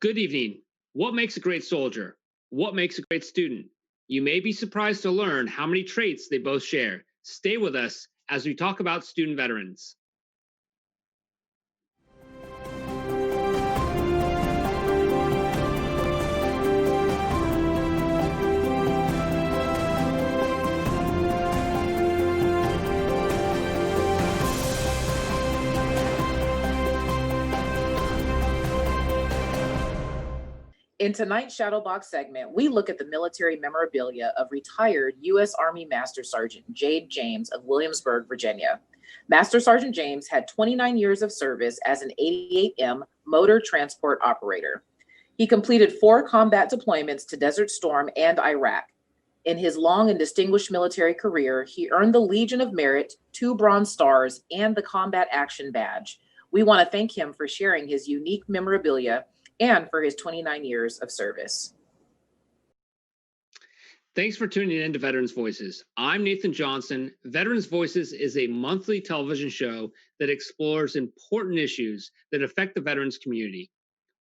Good evening. What makes a great soldier? What makes a great student? You may be surprised to learn how many traits they both share. Stay with us as we talk about student veterans. In tonight's Shadowbox segment, we look at the military memorabilia of retired U.S. Army Master Sergeant Jade James of Williamsburg, Virginia. Master Sergeant James had 29 years of service as an 88M motor transport operator. He completed 4 combat deployments to Desert Storm and Iraq. In his long and distinguished military career, he earned the Legion of Merit, 2 Bronze Stars, and the Combat Action Badge. We want to thank him for sharing his unique memorabilia and for his 29 years of service. Thanks for tuning in to Veterans Voices. I'm Nathan Johnson. Veterans Voices is a monthly television show that explores important issues that affect the veterans community.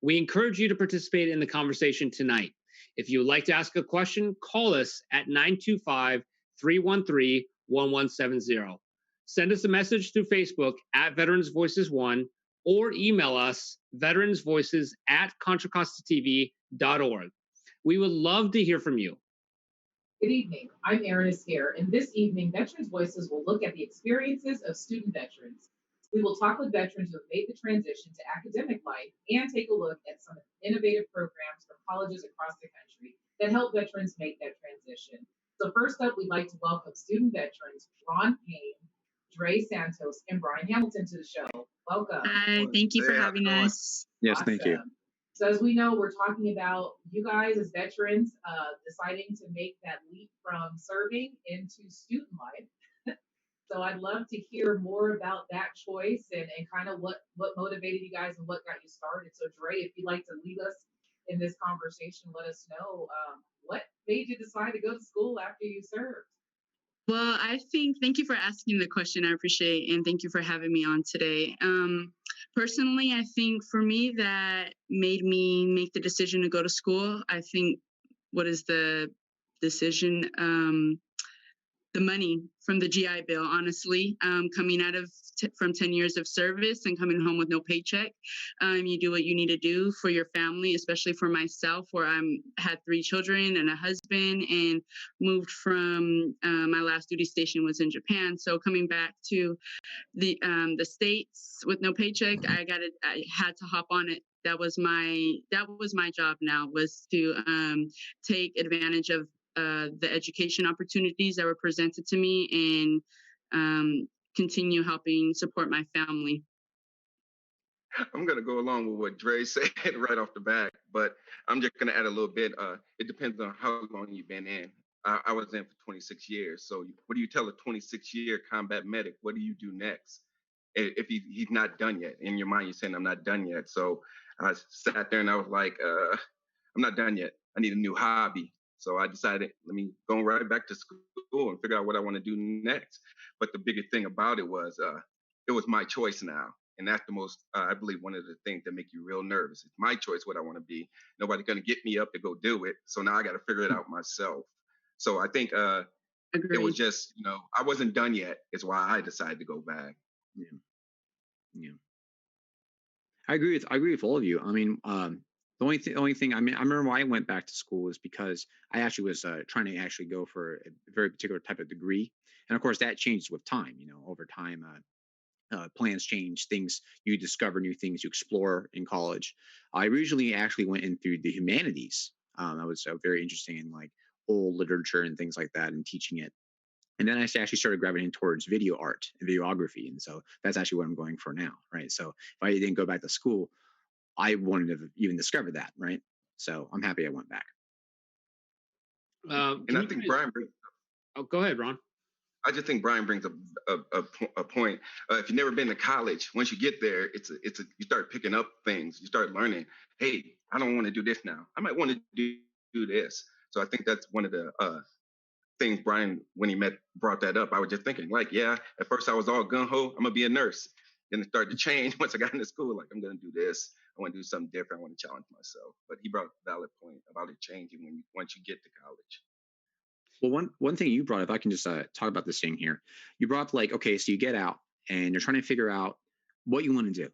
We encourage you to participate in the conversation tonight. If you would like to ask a question, call us at 925-313-1170. Send us a message through Facebook at Veterans Voices 1 or email us veteransvoices@contracostatv.org. We would love to hear from you. Good evening. I'm Erin here, and this evening, Veterans Voices will look at the experiences of student veterans. We will talk with veterans who have made the transition to academic life and take a look at some innovative programs from colleges across the country that help veterans make that transition. So first up, we'd like to welcome student veterans Ron Payne, Dre Santos, and Brian Hamilton to the show. Welcome. Hi, thank you for having us. Yes, Awesome. Thank you. So as we know, we're talking about you guys as veterans deciding to make that leap from serving into student life. So I'd love to hear more about that choice and kind of what motivated you guys and what got you started. So Dre, if you'd like to lead us in this conversation, let us know what made you decide to go to school after you served. Well, thank you for asking the question. I appreciate it, and thank you for having me on today. Personally, I think for me that made me make the decision to go to school. I think what is the decision? The money from the GI Bill, honestly, coming out of from 10 years of service and coming home with no paycheck. You do what you need to do for your family, especially for myself, where had 3 children and a husband and moved from my last duty station was in Japan. So coming back to the States with no paycheck, I had to hop on it. That was my job now, was to take advantage of the education opportunities that were presented to me and continue helping support my family. I'm going to go along with what Dre said right off the bat, but I'm just going to add a little bit. It depends on how long you've been in. I was in for 26 years. So what do you tell a 26-year combat medic? What do you do next? If he's not done yet? In your mind, you're saying, I'm not done yet. So I sat there and I was like, I'm not done yet. I need a new hobby. So I decided, let me go right back to school and figure out what I want to do next. But the biggest thing about it was my choice now. And that's the most, I believe, one of the things that make you real nervous. It's my choice what I want to be. Nobody's going to get me up to go do it. So now I got to figure it out myself. So I think it was just, I wasn't done yet. Is why I decided to go back. Yeah. I agree with all of you. I mean, the only thing, I remember why I went back to school was because I actually was trying to actually go for a very particular type of degree. And of course that changes with time, over time, plans change, you discover new things, you explore in college. I originally actually went in through the humanities. I was very interested in like old literature and things like that and teaching it. And then I actually started gravitating towards video art and videography. And so that's actually what I'm going for now, right? So if I didn't go back to school, I wouldn't have even discovered that, right? So I'm happy I went back. And I think Brian brings. Oh, go ahead, Ron. I just think Brian brings a point. If you've never been to college, once you get there, you start picking up things. You start learning. Hey, I don't want to do this now. I might want to do this. So I think that's one of the things Brian, when he brought that up. I was just thinking, like, yeah. At first, I was all gung ho. I'm gonna be a nurse. Then it started to change once I got into school. Like, I'm going to do this. I want to do something different. I want to challenge myself. But he brought a valid point about it changing once you get to college. Well, one thing you brought up, I can just talk about this thing here. You brought up, like, okay, so you get out and you're trying to figure out what you want to do,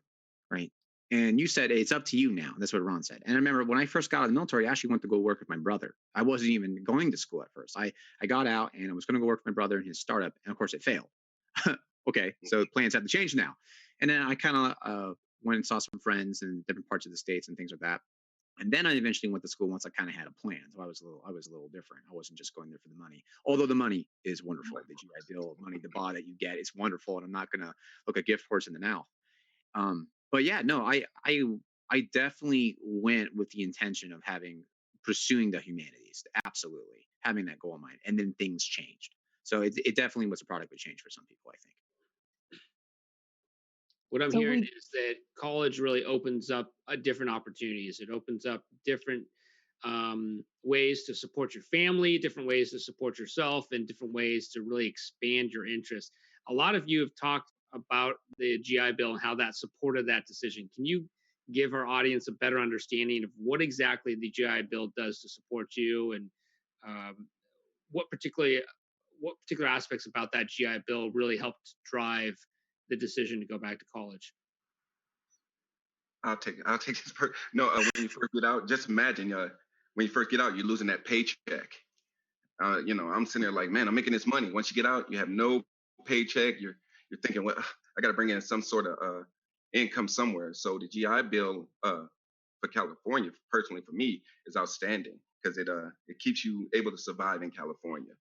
right? And you said it's up to you now. That's what Ron said. And I remember when I first got out of the military, I actually went to go work with my brother. I wasn't even going to school at first. I got out and I was going to go work with my brother in his startup, and of course it failed. Okay, so plans have to change now. And then I kind of went and saw some friends in different parts of the States and things like that. And then I eventually went to school once I kind of had a plan. So I was a little different. I wasn't just going there for the money, although the money is wonderful. The GI Bill money, the bar that you get is wonderful, and I'm not gonna look a gift horse in the mouth. But yeah, no, I definitely went with the intention of pursuing the humanities, absolutely having that goal in mind, and then things changed. So it definitely was a product of change for some people, I think. What I'm hearing is that college really opens up different opportunities. It opens up different ways to support your family, different ways to support yourself, and different ways to really expand your interests. A lot of you have talked about the GI Bill and how that supported that decision. Can you give our audience a better understanding of what exactly the GI Bill does to support you, and what particular aspects about that GI Bill really helped drive the decision to go back to college? I'll take this. No, when you first get out, just imagine when you first get out, you're losing that paycheck. I'm sitting there like, man, I'm making this money. Once you get out, you have no paycheck. You're thinking, well, I got to bring in some sort of income somewhere. So the GI Bill for California, personally for me, is outstanding because it keeps you able to survive in California.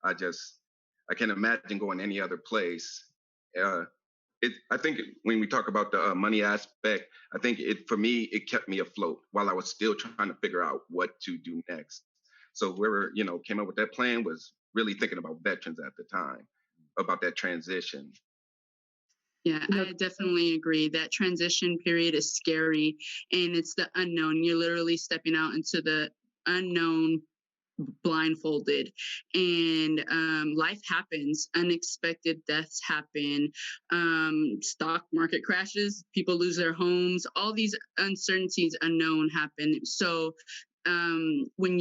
I can't imagine going any other place. I think when we talk about the money aspect, I think for me, it kept me afloat while I was still trying to figure out what to do next. So whoever, came up with that plan was really thinking about veterans at the time, about that transition. Yeah, I definitely agree. That transition period is scary, and it's the unknown. You're literally stepping out into the unknown blindfolded, and life happens. Unexpected deaths happen, stock market crashes, people lose their homes, all these uncertainties, unknown happen. So when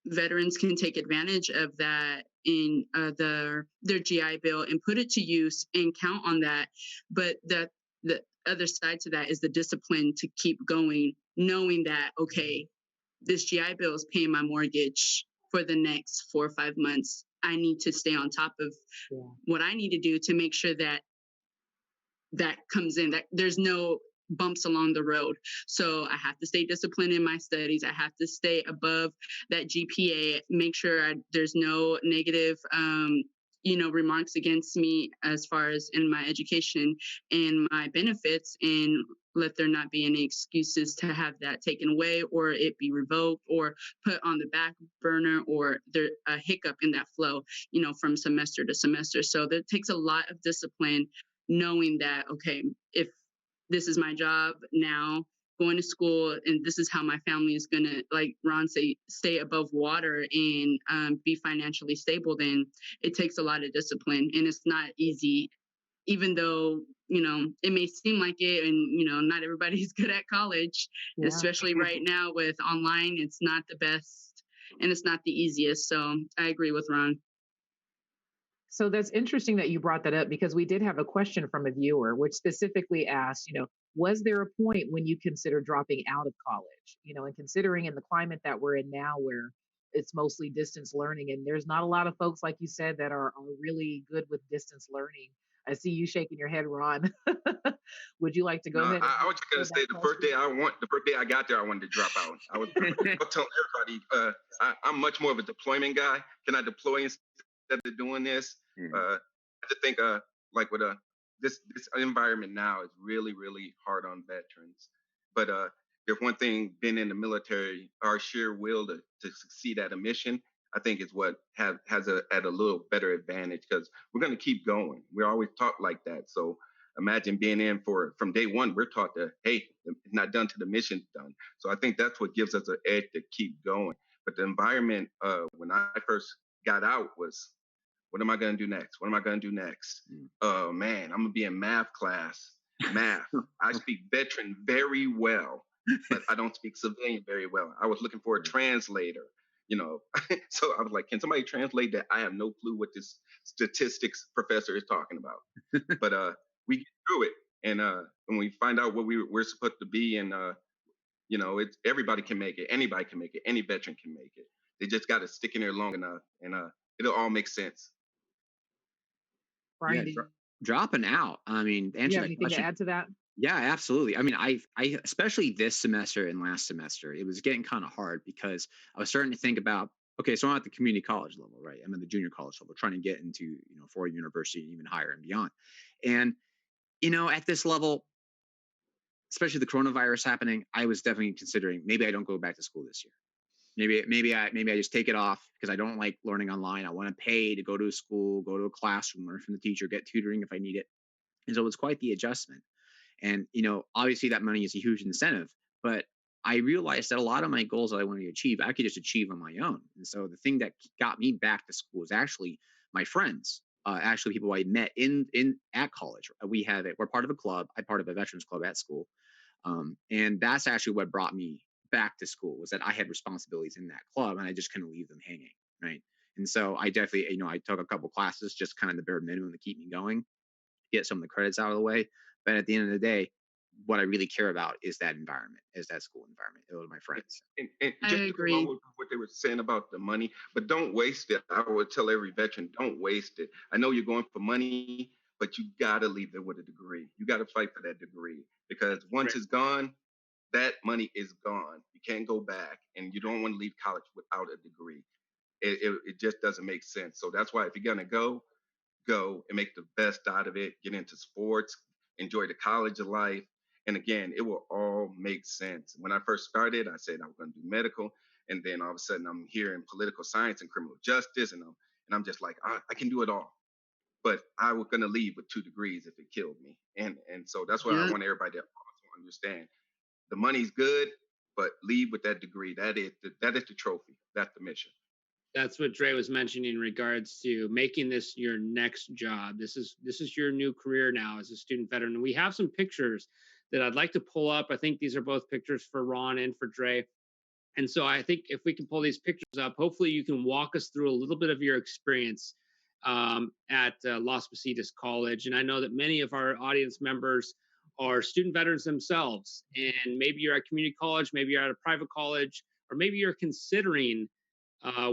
veterans can take advantage of that in their GI Bill and put it to use and count on that. But the other side to that is the discipline to keep going, knowing that, okay, this GI Bill is paying my mortgage for the next 4 or 5 months. I need to stay on top of what I need to do to make sure that comes in, that there's no bumps along the road. So I have to stay disciplined in my studies. I have to stay above that GPA, make sure there's no negative remarks against me as far as in my education and my benefits, and let there not be any excuses to have that taken away or it be revoked or put on the back burner, or there a hiccup in that flow, from semester to semester. So that takes a lot of discipline, knowing that, okay, if this is my job now, going to school, and this is how my family is going to, like Ron say, stay above water and be financially stable, then it takes a lot of discipline, and it's not easy, even though, it may seem like it, and, not everybody's good at college, especially right now with online. It's not the best and it's not the easiest. So I agree with Ron. So that's interesting that you brought that up, because we did have a question from a viewer which specifically asked, was there a point when you consider dropping out of college? And considering in the climate that we're in now, where it's mostly distance learning, and there's not a lot of folks, like you said, that are really good with distance learning. I see you shaking your head, Ron. Would you like to go ahead? I was just going to say the first day I got there, I wanted to drop out. I was telling everybody, I'm much more of a deployment guy. Can I deploy instead of doing this? I just think like with this environment now is really, really hard on veterans. But if one thing, being in the military, our sheer will to succeed at a mission, I think is what has a little better advantage, because we're going to keep going. We're always taught like that. So imagine being in from day one, we're taught that, hey, it's not done till the mission's done. So I think that's what gives us an edge to keep going. But the environment when I first got out was, what am I going to do next? What am I going to do next? Oh man, I'm going to be in math class. math. I speak veteran very well, but I don't speak civilian very well. I was looking for a translator, so I was like, can somebody translate that? I have no clue what this statistics professor is talking about. But we get through it, and when we find out what we're supposed to be, and it's everybody can make it, anybody can make it, any veteran can make it. They just got to stick in there long enough, and it'll all make sense. Brian, Yeah, dropping out. I mean, do you have anything to add to that? Yeah, absolutely. I mean, I especially this semester and last semester, it was getting kind of hard because I was starting to think about, okay, so I'm at the community college level, right? I'm at the junior college level, trying to get into, four-year university and even higher and beyond. And, at this level, especially the coronavirus happening, I was definitely considering maybe I don't go back to school this year. Maybe I just take it off because I don't like learning online. I want to pay to go to a school, go to a classroom, learn from the teacher, get tutoring if I need it. And so it was quite the adjustment. And, obviously that money is a huge incentive, but I realized that a lot of my goals that I wanted to achieve, I could just achieve on my own. And so the thing that got me back to school was actually my friends, actually people I met at college. We're part of a club. I'm part of a veterans club at school. And that's actually what brought me back to school, was that I had responsibilities in that club and I just couldn't leave them hanging. Right. And so I definitely, I took a couple classes, just kind of the bare minimum to keep me going, get some of the credits out of the way. But at the end of the day, what I really care about is that environment, is that school environment. It was my friends. And just I agree. with what they were saying about the money, but don't waste it. I would tell every veteran, don't waste it. I know you're going for money, but you got to leave there with a degree. You got to fight for that degree, because once it's gone, that money is gone. You can't go back, and you don't want to leave college without a degree. It just doesn't make sense. So that's why if you're going to go and make the best out of it, get into sports, enjoy the college life. And again, it will all make sense. When I first started, I said I was going to do medical. And then all of a sudden I'm here in political science and criminal justice. And I'm just like, I can do it all. But I was going to leave with 2 degrees if it killed me. And so that's what I want everybody to also understand. The money's good, but leave with that degree. That is the trophy. That's the mission. That's what Dre was mentioning in regards to making this your next job. This is your new career now as a student veteran. And we have some pictures that I'd like to pull up. I think these are both pictures for Ron and for Dre. And so I think if we can pull these pictures up, hopefully you can walk us through a little bit of your experience at Las Positas College. And I know that many of our audience members are student veterans themselves. And maybe you're at community college, maybe you're at a private college, or maybe you're considering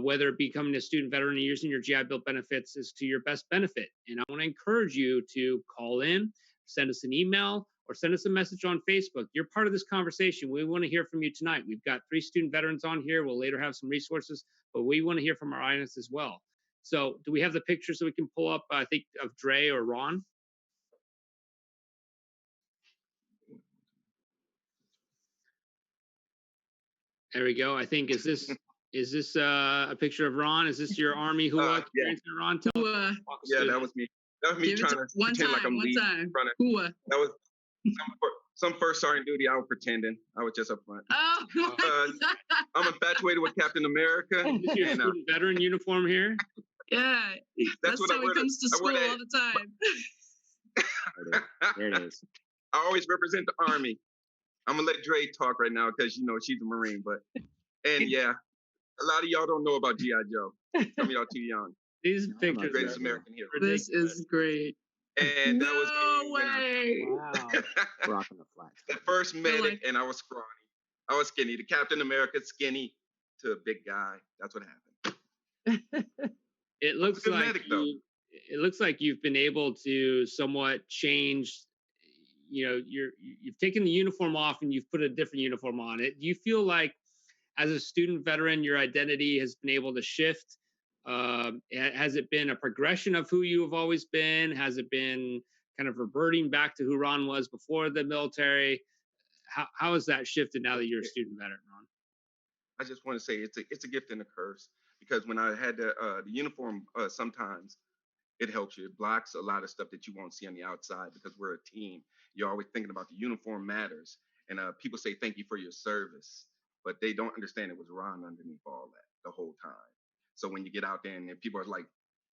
whether becoming a student veteran and using your GI Bill benefits is to your best benefit. And I want to encourage you to call in, send us an email, or send us a message on Facebook. You're part of this conversation. We want to hear from you tonight. We've got 3 student veterans on here. We'll later have some resources, but we want to hear from our audience as well. So do we have the pictures that we can pull up, I think, of Dre or Ron? There we go. I think, is this a picture of Ron? Is this your Army hua experience, Ron? That was me. That was me trying to pretend like I'm leading in front of. That was some first sergeant duty. I was pretending. I was just up front. Oh. I'm infatuated with Captain America. Is this your student veteran uniform here? Yeah, that's what how he comes to school all the time. There it is. I always represent the Army. I'm gonna let Dre talk right now because she's a Marine, and yeah, a lot of y'all don't know about GI Joe. Some of y'all too young. These pictures, Greatest American hero. This is great. And that was no way. Wow. Rocking the flag. The first medic, and I was scrawny. I was skinny. The Captain America skinny to a big guy. That's what happened. It looks like medic, it looks like you've been able to somewhat change. You've taken the uniform off and you've put a different uniform on it. Do you feel like, as a student veteran, your identity has been able to shift? Has it been a progression of who you have always been? Has it been kind of reverting back to who Ron was before the military? How has that shifted now that you're a student veteran, Ron? I just want to say it's a gift and a curse, because when I had the uniform, sometimes it helps you. It blocks a lot of stuff that you won't see on the outside, because we're a team. You're always thinking about the uniform matters. And people say thank you for your service, but they don't understand it was Ron underneath all that the whole time. So when you get out there and people are like,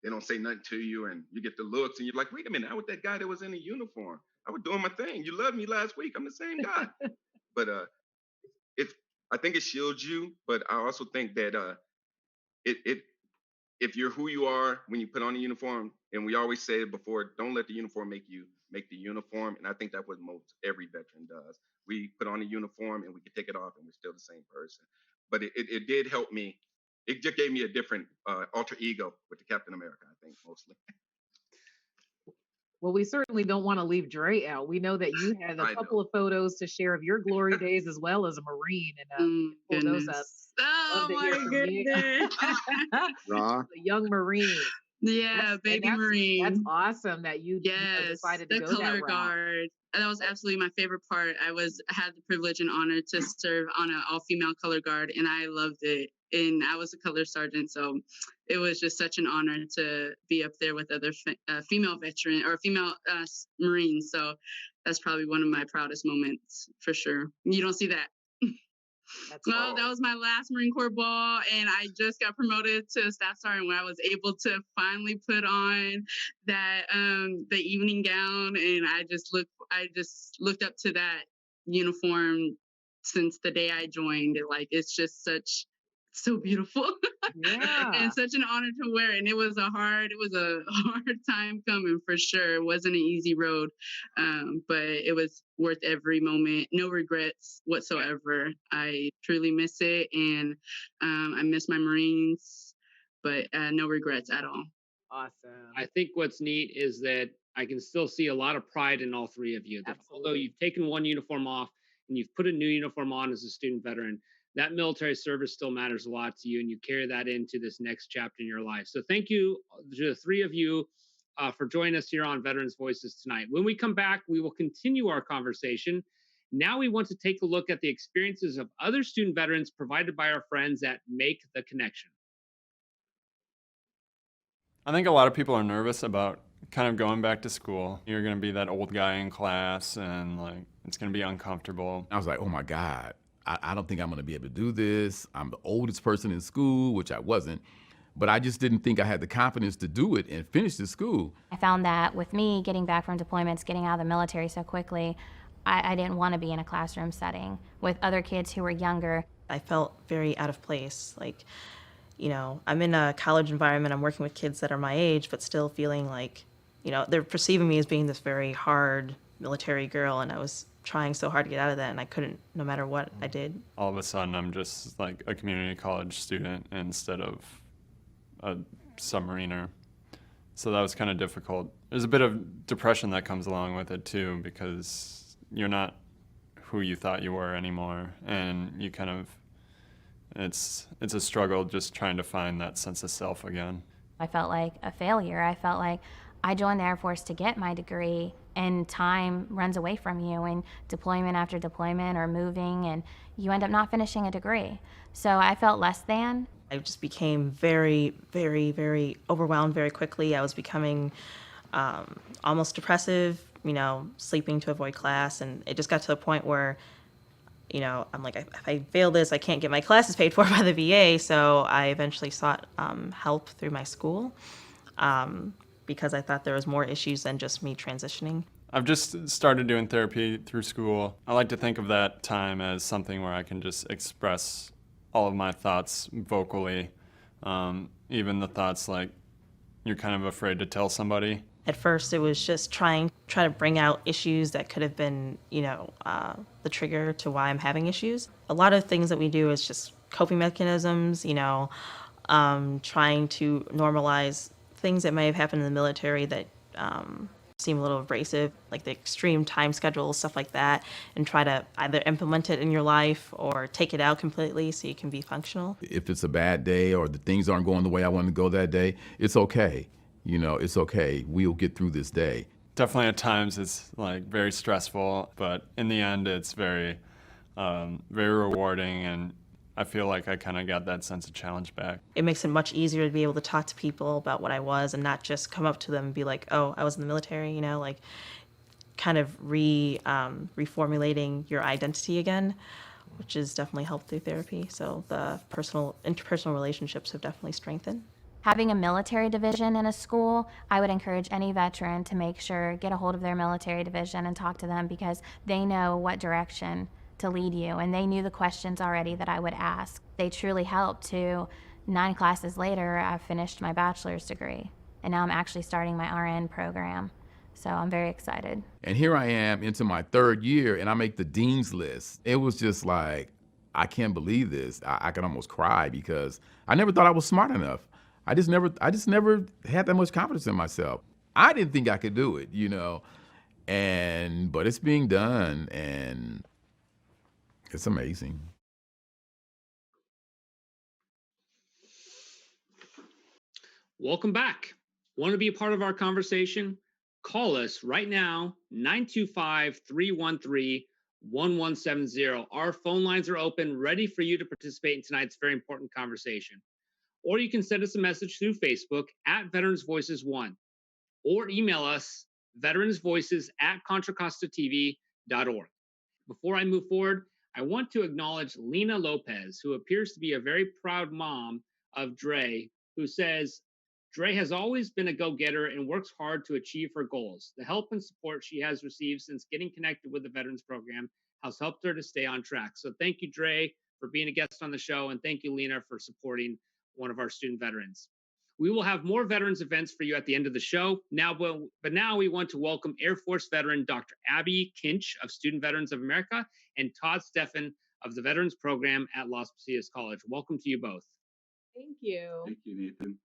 they don't say nothing to you, and you get the looks, and you're like, wait a minute, I was that guy that was in a uniform. I was doing my thing. You loved me last week. I'm the same guy. But I think it shields you, but I also think that it if you're who you are when you put on the uniform, and we always say it before, don't let the uniform make you, make the uniform. And I think that's what most every veteran does. We put on a uniform and we can take it off and we're still the same person. But it did help me. It just gave me a different alter ego with the Captain America, I think, mostly. Well, we certainly don't want to leave Dre out. We know that you had a couple of photos to share of your glory days as well as a Marine, and pull those up. Oh my goodness. A young Marine. Yeah, baby Marine. That's awesome that you decided to go that route. The color guard. That was absolutely my favorite part. I had the privilege and honor to serve on an all-female color guard, and I loved it. And I was a color sergeant, so it was just such an honor to be up there with other female veteran or female Marines. So that's probably one of my proudest moments for sure. You don't see that. Well, that was my last Marine Corps ball, and I just got promoted to staff sergeant when I was able to finally put on that the evening gown, and I just looked up to that uniform since the day I joined. It's just so beautiful. Yeah. And such an honor to wear. And it was a hard time coming for sure. It wasn't an easy road. But it was worth every moment. No regrets whatsoever. I truly miss it. And I miss my Marines, but no regrets at all. Awesome. I think what's neat is that I can still see a lot of pride in all three of you. That although you've taken one uniform off and you've put a new uniform on as a student veteran, that military service still matters a lot to you, and you carry that into this next chapter in your life. So thank you to the three of you for joining us here on Veterans Voices tonight. When we come back, we will continue our conversation. Now we want to take a look at the experiences of other student veterans provided by our friends at Make the Connection. I think a lot of people are nervous about kind of going back to school. You're going to be that old guy in class, and it's going to be uncomfortable. I was like, oh my God. I don't think I'm going to be able to do this. I'm the oldest person in school, which I wasn't, but I just didn't think I had the confidence to do it and finish the school. I found that with me getting back from deployments, getting out of the military so quickly, I didn't want to be in a classroom setting with other kids who were younger. I felt very out of place. I'm in a college environment, I'm working with kids that are my age, but still feeling like, they're perceiving me as being this very hard military girl, and I was trying so hard to get out of that, and I couldn't, no matter what I did. All of a sudden, I'm just like a community college student instead of a submariner. So that was kind of difficult. There's a bit of depression that comes along with it too, because you're not who you thought you were anymore, and you kind of, it's a struggle just trying to find that sense of self again. I felt like a failure. I felt like I joined the Air Force to get my degree, and time runs away from you, and deployment after deployment or moving, and you end up not finishing a degree. So I felt less than. I just became very, very, very overwhelmed very quickly. I was becoming almost depressive, sleeping to avoid class, and it just got to the point where, I'm like, if I fail this, I can't get my classes paid for by the VA, so I eventually sought help through my school. Because I thought there was more issues than just me transitioning. I've just started doing therapy through school. I like to think of that time as something where I can just express all of my thoughts vocally, even the thoughts like you're kind of afraid to tell somebody. At first, it was just try to bring out issues that could have been, the trigger to why I'm having issues. A lot of things that we do is just coping mechanisms, trying to normalize things that may have happened in the military that seem a little abrasive, like the extreme time schedules, stuff like that, and try to either implement it in your life or take it out completely so you can be functional. If it's a bad day or the things aren't going the way I want to go that day, it's okay. It's okay. We'll get through this day. Definitely at times it's very stressful, but in the end it's very, very rewarding, and I feel like I kind of got that sense of challenge back. It makes it much easier to be able to talk to people about what I was and not just come up to them and be like, oh, I was in the military, kind of reformulating your identity again, which has definitely helped through therapy. So the interpersonal relationships have definitely strengthened. Having a military division in a school, I would encourage any veteran to make sure, get a hold of their military division and talk to them, because they know what direction to lead you, and they knew the questions already that I would ask. They truly helped. To 9 classes later, I finished my bachelor's degree, and now I'm actually starting my RN program. So I'm very excited. And here I am into my 3rd year, and I make the dean's list. It was just like, I can't believe this. I can almost cry, because I never thought I was smart enough. I just never had that much confidence in myself. I didn't think I could do it, but it's being done, and it's amazing. Welcome back. Want to be a part of our conversation? Call us right now, 925-313-1170. Our phone lines are open, ready for you to participate in tonight's very important conversation. Or you can send us a message through Facebook at Veterans Voices 1, or email us veteransvoices@ContraCostaTV.org. Before I move forward, I want to acknowledge Lena Lopez, who appears to be a very proud mom of Dre, who says, Dre has always been a go-getter and works hard to achieve her goals. The help and support she has received since getting connected with the Veterans Program has helped her to stay on track. So thank you, Dre, for being a guest on the show, and thank you, Lena, for supporting one of our student veterans. We will have more veterans events for you at the end of the show. Now we want to welcome Air Force veteran Dr. Abby Kinch of Student Veterans of America and Todd Steffen of the Veterans Program at Las Positas College. Welcome to you both. Thank you. Thank you, Nathan.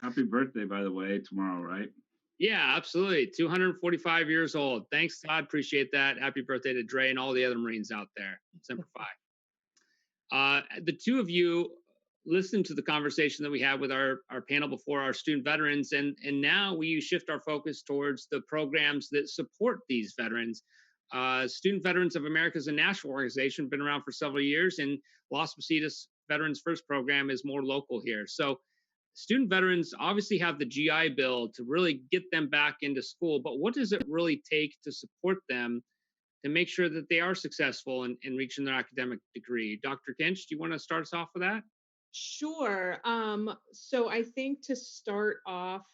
Happy birthday, by the way, tomorrow, right? Yeah, absolutely. 245 years old. Thanks, Todd. Appreciate that. Happy birthday to Dre and all the other Marines out there. Semper Fi. The two of you listened to the conversation that we had with our panel before, our student veterans, and now we shift our focus towards the programs that support these veterans. Student Veterans of America is a national organization, been around for several years, and Las Positas Veterans First program is more local here. So student veterans obviously have the GI Bill to really get them back into school, but what does it really take to support them to make sure that they are successful in reaching their academic degree? Dr. Kinch, do you want to start us off with that? Sure. So I think to start off,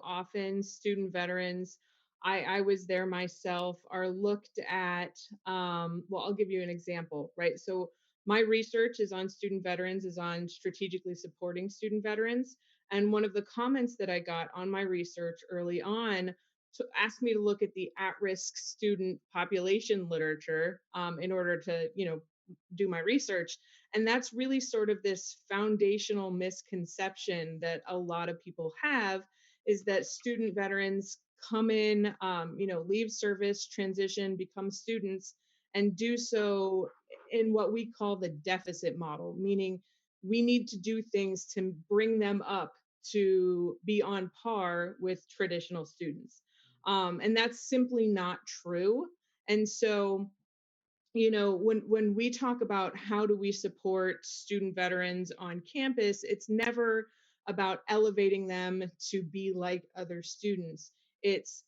often student veterans, I was there myself, are looked at, well, I'll give you an example, right? So my research is on student veterans, is on strategically supporting student veterans. And one of the comments that I got on my research early on to ask me to look at the at-risk student population literature in order to, do my research. And that's really sort of this foundational misconception that a lot of people have, is that student veterans come in, leave service, transition, become students, and do so in what we call the deficit model, meaning we need to do things to bring them up to be on par with traditional students. And that's simply not true. And so, when we talk about how do we support student veterans on campus, it's never about elevating them to be like other students. It's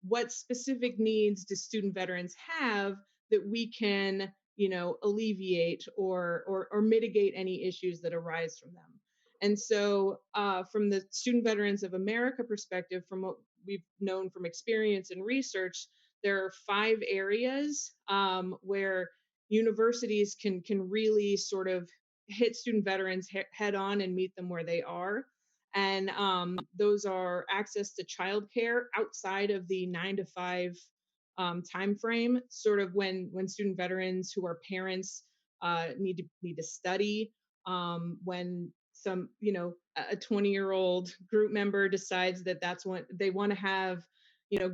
what specific needs do student veterans have that we can, alleviate or mitigate any issues that arise from them. And so from the Student Veterans of America perspective, from what we've known from experience and research, there are 5 areas where universities can really sort of hit student veterans head on and meet them where they are. And those are access to childcare outside of the 9 to 5 time frame, sort of when student veterans who are parents need to study, when some, a 20-year-old group member decides that that's what they want to have,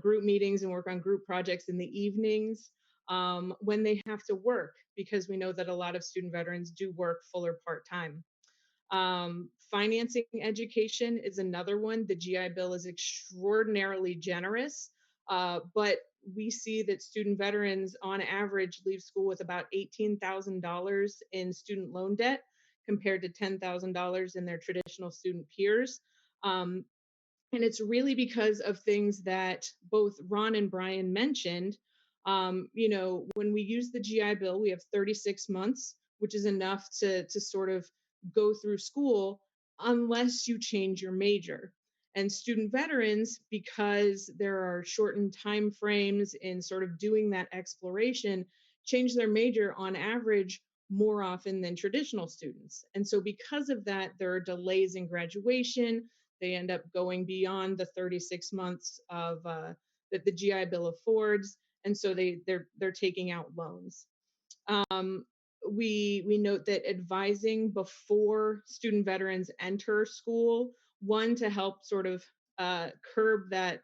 group meetings and work on group projects in the evenings, when they have to work, because we know that a lot of student veterans do work full or part-time. Financing education is another one. The GI Bill is extraordinarily generous, but we see that student veterans on average leave school with about $18,000 in student loan debt compared to $10,000 in their traditional student peers. And it's really because of things that both Ron and Brian mentioned. When we use the GI Bill, we have 36 months, which is enough to sort of go through school. unless you change your major. And student veterans, because there are shortened time frames in sort of doing that exploration, change their major on average more often than traditional students. And so because of that, there are delays in graduation. They end up going beyond the 36 months of that the GI Bill affords, and so they're taking out loans. Um, we note that advising before student veterans enter school, one, to help sort of curb that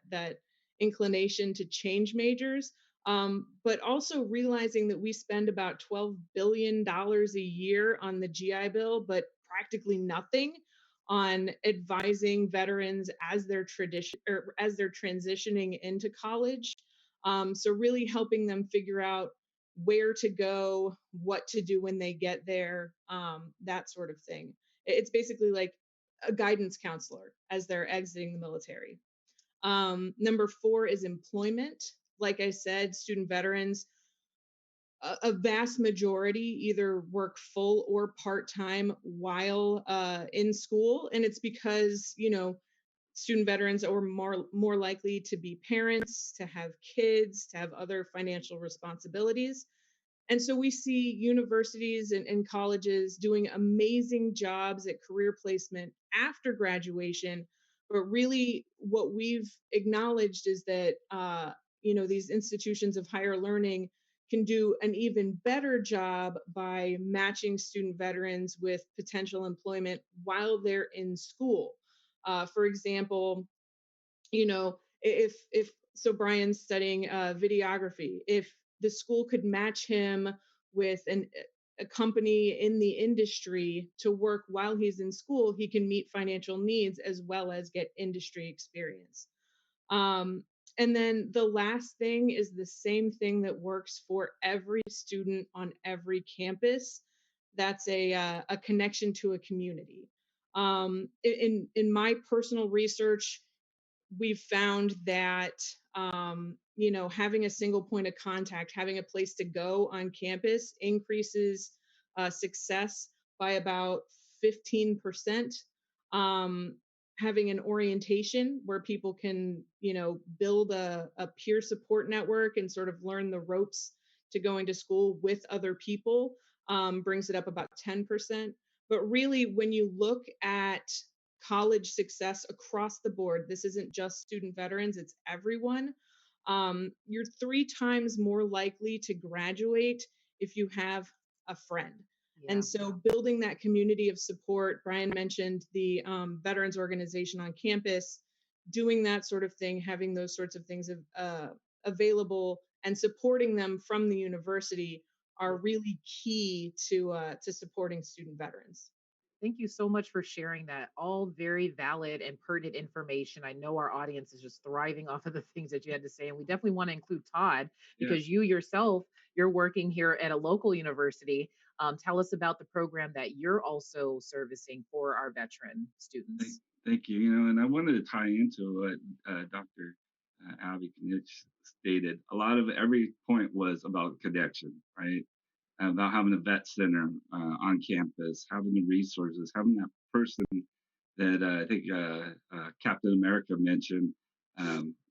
inclination to change majors, but also realizing that we spend about $12 billion a year on the GI Bill, but practically nothing on advising veterans as they're transitioning into college. So really helping them figure out where to go, what to do when they get there, that sort of thing. It's basically like a guidance counselor as they're exiting the military. Number 4 is employment. Like I said, student veterans, a vast majority either work full or part-time while in school. And it's because, student veterans are more likely to be parents, to have kids, to have other financial responsibilities. And so we see universities and colleges doing amazing jobs at career placement after graduation. But really, what we've acknowledged is that, these institutions of higher learning can do an even better job by matching student veterans with potential employment while they're in school. For example, if so Brian's studying videography, if the school could match him with a company in the industry to work while he's in school, he can meet financial needs as well as get industry experience. And then the last thing is the same thing that works for every student on every campus. That's a connection to a community. In my personal research, we've found that having a single point of contact, having a place to go on campus increases success by about 15%. Having an orientation where people can build a peer support network and sort of learn the ropes to going to school with other people brings it up about 10%. But really, when you look at college success across the board, this isn't just student veterans, it's everyone. You're 3 times more likely to graduate if you have a friend. Yeah. And so building that community of support, Brian mentioned the veterans organization on campus, doing that sort of thing, having those sorts of things available and supporting them from the university are really key to supporting student veterans. Thank you so much for sharing that. All very valid and pertinent information. I know our audience is just thriving off of the things that you had to say. And we definitely want to include Todd because you yourself, you're working here at a local university. Tell us about the program that you're also servicing for our veteran students. Thank you. And I wanted to tie into what Dr. Abby Knitsch stated. A lot of every point was about connection, right? About having a vet center on campus, having the resources, having that person that I think Captain America mentioned.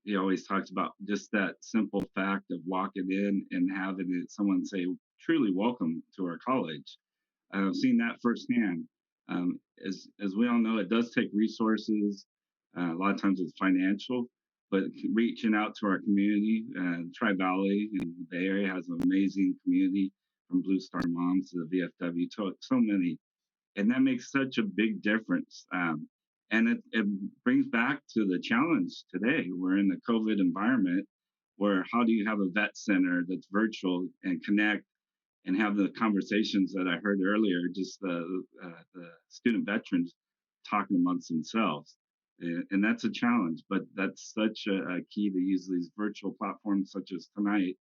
He always talks about just that simple fact of walking in and having someone say, truly welcome to our college. I've seen that firsthand. As we all know, it does take resources. A lot of times it's financial, but reaching out to our community, Tri-Valley in the Bay Area has an amazing community, from Blue Star Moms to the VFW, to so many. And that makes such a big difference. And it brings back to the challenge today. We're in a COVID environment where how do you have a vet center that's virtual and connect and have the conversations that I heard earlier, just the student veterans talking amongst themselves. And that's a challenge, but that's such a key to use these virtual platforms such as tonight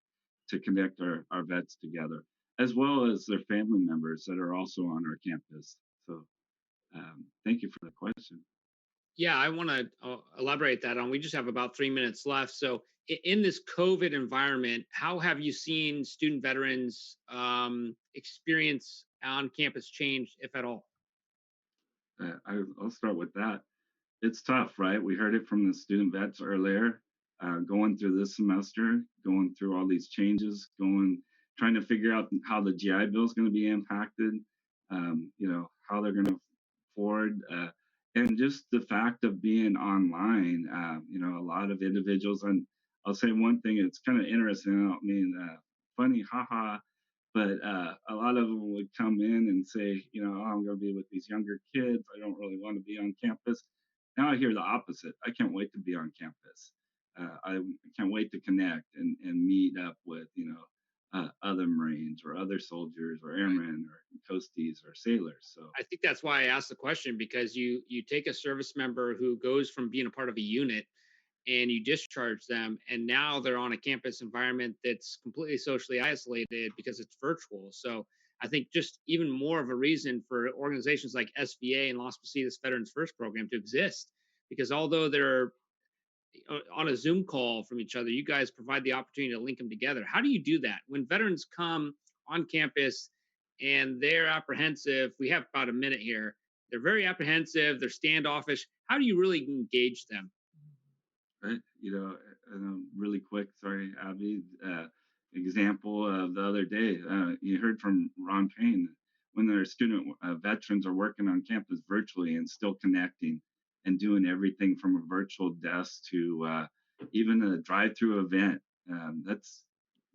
to connect our vets together, as well as their family members that are also on our campus. So thank you for the question. Yeah, I want to elaborate that on. We just have about 3 minutes left. So in this COVID environment, how have you seen student veterans experience on campus change, if at all? I'll start with that. It's tough, right? We heard it from the student vets earlier, going through this semester, going through all these changes, trying to figure out how the GI Bill is going to be impacted, how they're going to afford, and just the fact of being online. A lot of individuals, and I'll say one thing, it's kind of interesting. I don't mean funny, haha, but a lot of them would come in and say, oh, I'm going to be with these younger kids. I don't really want to be on campus. Now I hear the opposite. I can't wait to be on campus. I can't wait to connect and meet up with, other Marines or other soldiers or airmen or coasties or sailors. So I think that's why I asked the question, because you take a service member who goes from being a part of a unit and you discharge them, and now they're on a campus environment that's completely socially isolated because it's virtual. So I think just even more of a reason for organizations like SVA and Las Positas Veterans First program to exist, because although they're on a Zoom call from each other, you guys provide the opportunity to link them together. How do you do that when veterans come on campus and they're apprehensive? We have about a minute here. They're very apprehensive, they're standoffish. How do you really engage them? Right. Really quick, sorry, Abby, example of the other day, you heard from Ron Payne, when their student veterans are working on campus virtually and still connecting and doing everything from a virtual desk to even a drive-through event. That's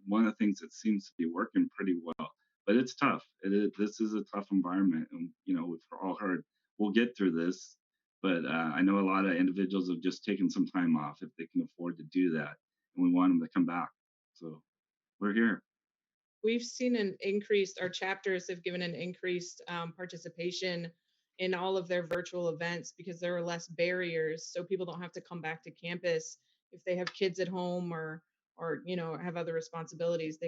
one of the things that seems to be working pretty well, but it's tough. This is a tough environment, and we've all heard we'll get through this. But I know a lot of individuals have just taken some time off if they can afford to do that, and we want them to come back. So we're here. We've seen our chapters have given an increased participation in all of their virtual events because there are less barriers. So people don't have to come back to campus if they have kids at home or have other responsibilities.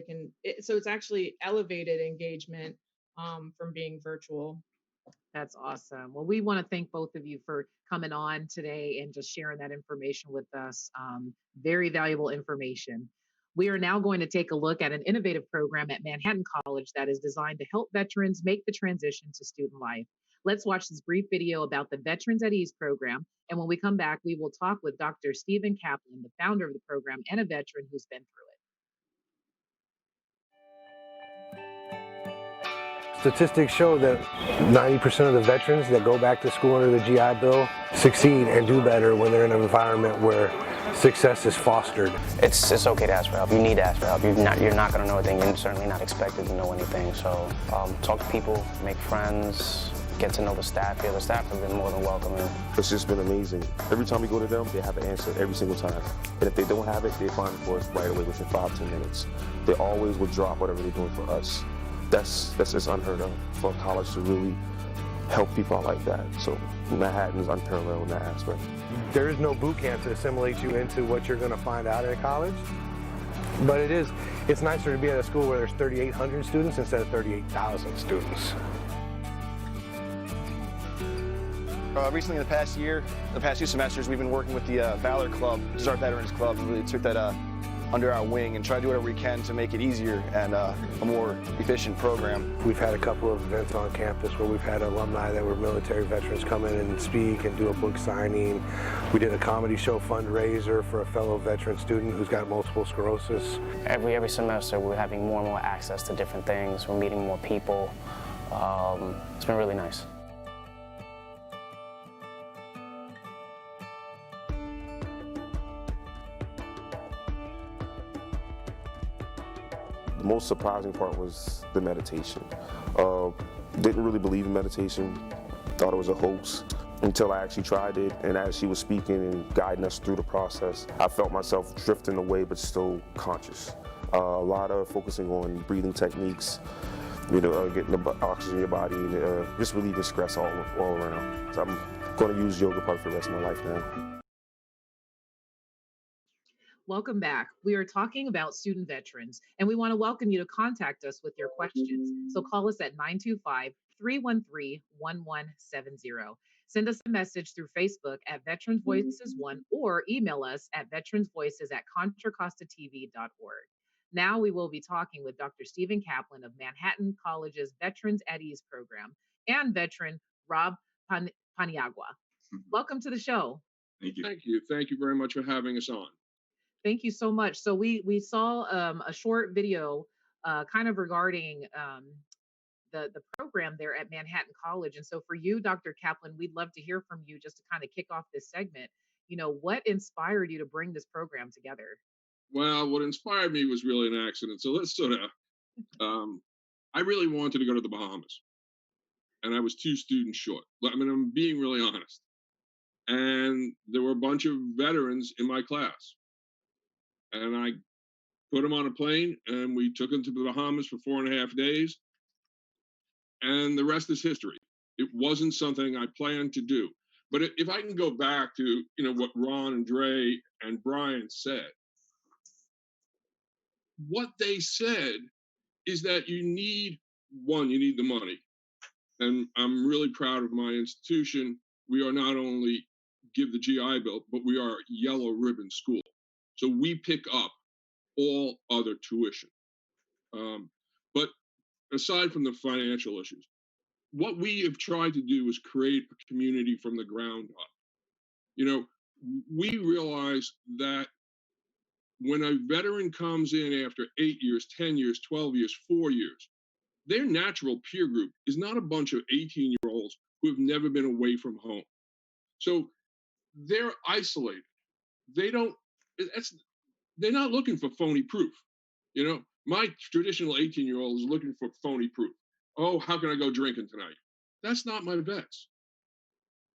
So it's actually elevated engagement from being virtual. That's awesome. Well, we want to thank both of you for coming on today and just sharing that information with us. Very valuable information. We are now going to take a look at an innovative program at Manhattan College that is designed to help veterans make the transition to student life. Let's watch this brief video about the Veterans at Ease program. And when we come back, we will talk with Dr. Stephen Kaplan, the founder of the program and a veteran who's been through it. Statistics show that 90% of the veterans that go back to school under the GI Bill succeed and do better when they're in an environment where success is fostered. It's okay to ask for help. You need to ask for help. You're not going to know anything. You're certainly not expected to know anything. So talk to people, make friends, get to know the staff here. The staff have been more than welcoming. It's just been amazing. Every time we go to them, they have an answer every single time. And if they don't have it, they find it for us right away within 5-10 minutes. They always would drop whatever they're doing for us. That's just unheard of for a college to really help people out like that. So Manhattan is unparalleled in that aspect. There is no boot camp to assimilate you into what you're going to find out at college. But it's nicer to be at a school where there's 3,800 students instead of 38,000 students. Recently, in the past few semesters, we've been working with the Valor Club, which is our veterans club, and really took that under our wing and try to do whatever we can to make it easier and a more efficient program. We've had a couple of events on campus where we've had alumni that were military veterans come in and speak and do a book signing. We did a comedy show fundraiser for a fellow veteran student who's got multiple sclerosis. Every semester, we're having more and more access to different things. We're meeting more people. It's been really nice. The most surprising part was the meditation. Didn't really believe in meditation, thought it was a hoax until I actually tried it. And as she was speaking and guiding us through the process, I felt myself drifting away but still conscious. A lot of focusing on breathing techniques, getting the oxygen in your body, and just relieving stress all around. So I'm going to use yoga probably for the rest of my life now. Welcome back. We are talking about student veterans, and we want to welcome you to contact us with your questions. So call us at 925-313-1170. Send us a message through Facebook at Veterans Voices 1 or email us at veteransvoices@contracostatv.org. Now we will be talking with Dr. Stephen Kaplan of Manhattan College's Veterans at Ease program and veteran Rob Paniagua. Welcome to the show. Thank you. Thank you. Thank you very much for having us on. Thank you so much. So we saw a short video kind of regarding the program there at Manhattan College. And so for you, Dr. Kaplan, we'd love to hear from you just to kind of kick off this segment. What inspired you to bring this program together? Well, what inspired me was really an accident. So let's sort of, I really wanted to go to the Bahamas, and I was 2 students short. I mean, I'm being really honest. And there were a bunch of veterans in my class. And I put them on a plane, and we took them to the Bahamas for 4.5 days. And the rest is history. It wasn't something I planned to do. But if I can go back to, what Ron and Dre and Brian said, what they said is that you need the money. And I'm really proud of my institution. We are not only give the GI Bill, but we are a yellow ribbon school. So we pick up all other tuition. But aside from the financial issues, what we have tried to do is create a community from the ground up. We realize that when a veteran comes in after 8 years, 10 years, 12 years, 4 years, their natural peer group is not a bunch of 18-year-olds who have never been away from home. So they're isolated. They're not looking for phony proof. My traditional 18-year-old is looking for phony proof. Oh, how can I go drinking tonight? That's not my vets.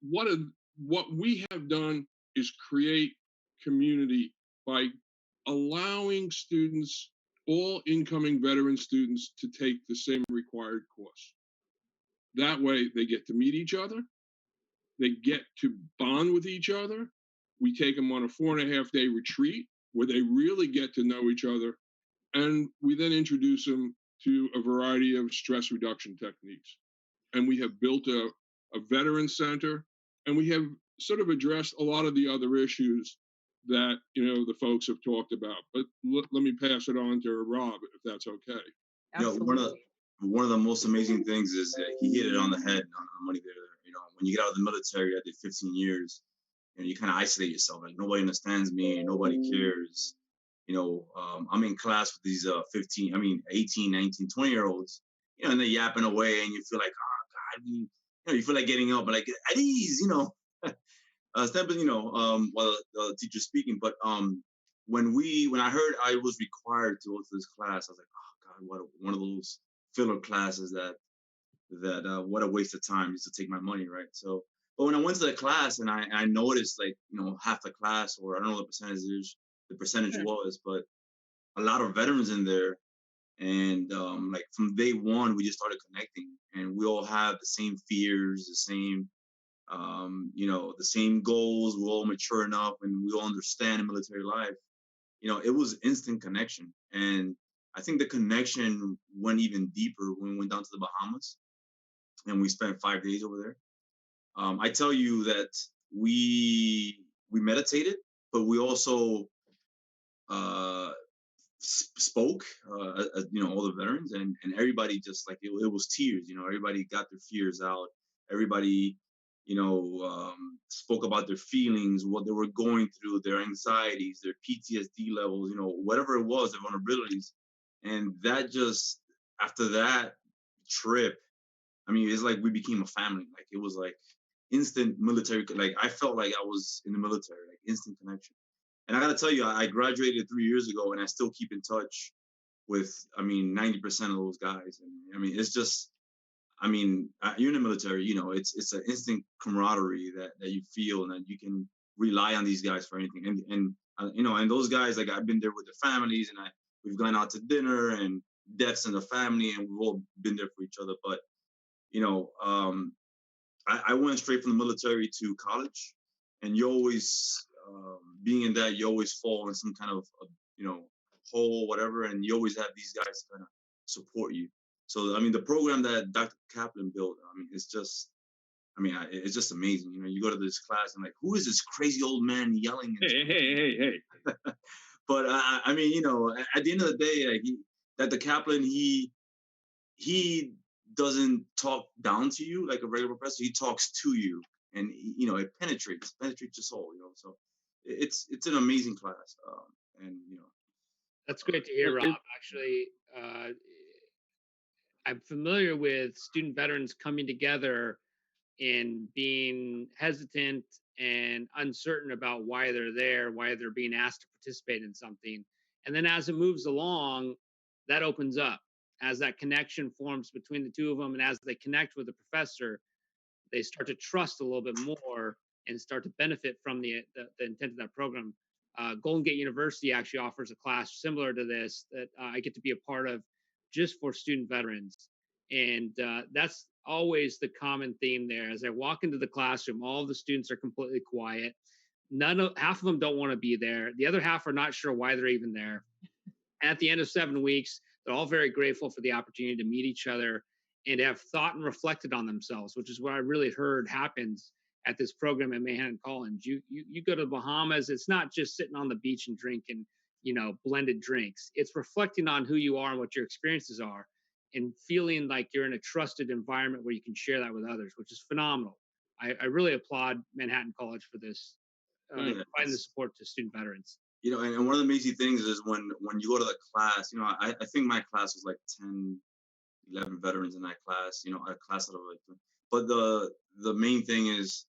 What we have done is create community by allowing students, all incoming veteran students, to take the same required course. That way they get to meet each other. They get to bond with each other. We take them on a 4.5-day retreat where they really get to know each other. And we then introduce them to a variety of stress reduction techniques. And we have built a veteran center, and we have sort of addressed a lot of the other issues that, the folks have talked about. But let me pass it on to Rob, if that's okay. One of the most amazing things is that he hit it on the head, on the money there. When you get out of the military, I did 15 years, you kind of isolate yourself. Like, nobody understands me, nobody cares. I'm in class with these 18, 19, 20-year-olds, and they're yapping away, and you feel like, oh God, you feel like getting up, but like, at ease, while the teacher's speaking. But when I heard I was required to go to this class, I was like, oh God, one of those filler classes that what a waste of time just to take my money, right? So, but when I went to the class and I noticed, like, half the class, or I don't know what the percentage was, but a lot of veterans in there. And like from day one, we just started connecting, and we all have the same fears, the same, the same goals. We're all mature enough, and we all understand military life. It was instant connection. And I think the connection went even deeper when we went down to the Bahamas, and we spent 5 days over there. I tell you that we meditated, but we also spoke, all the veterans, and everybody just like, it was tears. Everybody got their fears out. Everybody, spoke about their feelings, what they were going through, their anxieties, their PTSD levels, whatever it was, their vulnerabilities. And that just, after that trip, it's like we became a family. Like, it was like instant military. Like, I felt like I was in the military, like instant connection. And I got to tell you, I graduated 3 years ago, and I still keep in touch with, 90% of those guys. And it's just, you're in the military, it's an instant camaraderie that you feel, and that you can rely on these guys for anything. And those guys, like, I've been there with their families, and we've gone out to dinner and deaths in the family, and we've all been there for each other. But, I went straight from the military to college, and you always, being in that, you always fall in some kind of, hole, whatever, and you always have these guys to kind of support you. So, the program that Dr. Kaplan built, it's just, it's just amazing. You go to this class and like, who is this crazy old man yelling? Hey. But at the end of the day, like, Dr. Kaplan, he doesn't talk down to you like a regular professor. He talks to you. and it penetrates your soul. So it's an amazing class, and That's great to hear, Rob. Actually, I'm familiar with student veterans coming together and being hesitant and uncertain about why they're there, why they're being asked to participate in something. And then as it moves along, that opens up. As that connection forms between the two of them, and as they connect with the professor, they start to trust a little bit more and start to benefit from the intent of that program. Golden Gate University actually offers a class similar to this that I get to be a part of just for student veterans. And that's always the common theme there. As I walk into the classroom, all of the students are completely quiet. Half of them don't want to be there. The other half are not sure why they're even there. At the end of 7 weeks, they're all very grateful for the opportunity to meet each other and have thought and reflected on themselves, which is what I really heard happens at this program at Manhattan College. You go to the Bahamas, it's not just sitting on the beach and drinking, blended drinks. It's reflecting on who you are and what your experiences are, and feeling like you're in a trusted environment where you can share that with others, which is phenomenal. I really applaud Manhattan College for this, providing the support to student veterans. And one of the amazing things is when you go to the class, I think my class was like 10, 11 veterans in that class, a class out of like, but the main thing is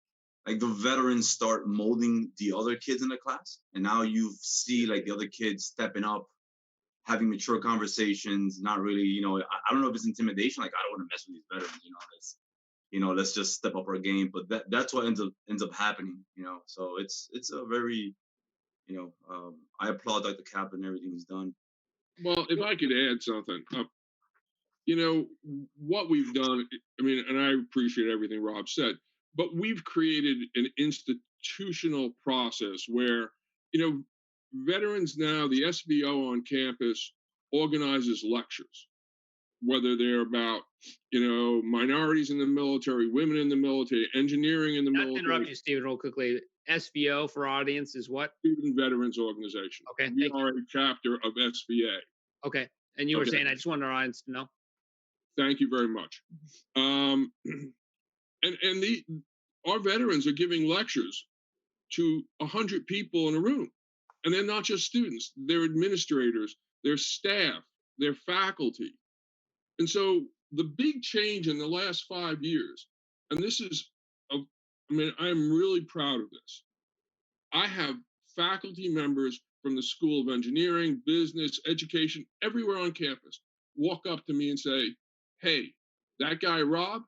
like the veterans start molding the other kids in the class. And now you see like the other kids stepping up, having mature conversations, not really, I don't know if it's intimidation. Like, I don't want to mess with these veterans, let's just step up our game. But that's what ends up happening, so it's a very, I applaud Dr. Kaplan and everything he's done. Well, if I could add something, what we've done, and I appreciate everything Rob said, but we've created an institutional process where, veterans now, the SVO on campus organizes lectures, whether they're about, minorities in the military, women in the military, engineering in the military. Not to interrupt you, Stephen, real quickly. SVO for audience is what? Student Veterans Organization. Okay. We are a chapter of SVA. Okay. And you were saying, I just want our audience to know. Thank you very much. Our veterans are giving lectures to 100 people in a room. And they're not just students, they're administrators, they're staff, they're faculty. And so the big change in the last 5 years, and this is, I'm really proud of this. I have faculty members from the School of Engineering, Business, Education, everywhere on campus walk up to me and say, hey, that guy, Rob,